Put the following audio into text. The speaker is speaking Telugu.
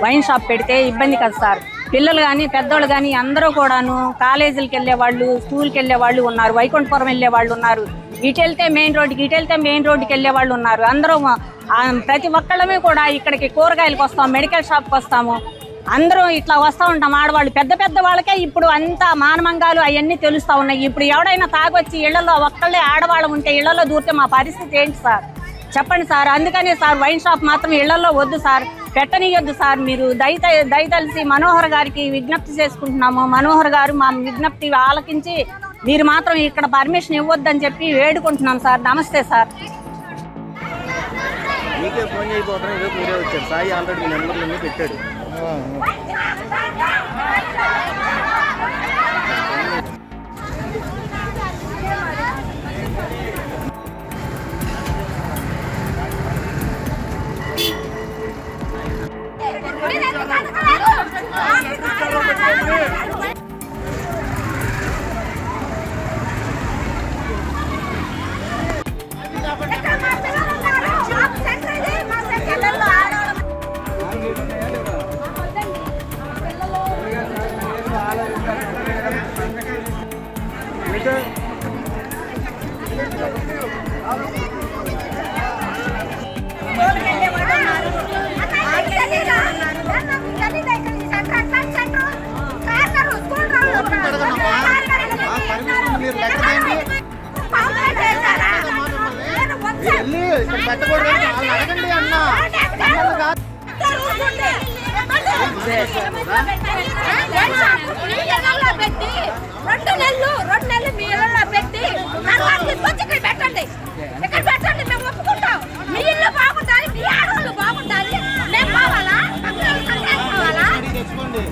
వైన్ షాప్ పెడితే ఇబ్బంది కదా సార్. పిల్లలు కానీ పెద్దోళ్ళు కానీ అందరూ కూడాను కాలేజీలకు వెళ్ళే వాళ్ళు, స్కూల్కి వెళ్ళే వాళ్ళు ఉన్నారు, వైకుంఠపురం వెళ్ళే వాళ్ళు ఉన్నారు, ఇటు వెళ్తే మెయిన్ రోడ్డుకి వెళ్ళే వాళ్ళు ఉన్నారు. అందరూ ప్రతి ఒక్కళ్ళమే కూడా ఇక్కడికి కూరగాయలకు వస్తాం, మెడికల్ షాప్కి వస్తాము, అందరూ ఇట్లా వస్తూ ఉంటాం. ఆడవాళ్ళు పెద్ద వాళ్ళకే ఇప్పుడు అంత మానమంగాలు అవన్నీ తెలుస్తూ ఉన్నాయి. ఇప్పుడు ఎవడైనా తాగొచ్చి ఇళ్లలో ఒక్కళ్ళే ఆడవాళ్ళు ఉంటే ఇళ్లలో దూరితే మా పరిస్థితి ఏంటి సార్ చెప్పండి సార్. అందుకనే సార్ వైన్ షాప్ మాత్రం ఇళ్లలో వద్దు సార్, పెట్టనీయొద్దు సార్. మీరు దయతలిసి మనోహర్ గారికి విజ్ఞప్తి చేసుకుంటున్నాము. మనోహర్ గారు మా విజ్ఞప్తి ఆలకించి మీరు మాత్రం ఇక్కడ పర్మిషన్ ఇవ్వద్దని చెప్పి వేడుకుంటున్నాం సార్. నమస్తే సార్. మీకే ఫోన్ చేయబోతున్నాం, రేపు మీరే వచ్చారు. సాయి ఆల్రెడీ మీ నెంబర్లన్నీ పెట్టాడు. అడగండి అన్న పెట్టి 2 నెలలు మీ ఇళ్ళలో పెట్టి ఇక్కడ పెట్టండి, ఇక్కడ పెట్టండి. మేము ఒప్పుకుంటాం. మీ ఇల్లు బాగుండాలి, మీ ఆడవాళ్ళు బాగుండాలి. మేము పోవాలా? తెచ్చుకోండి.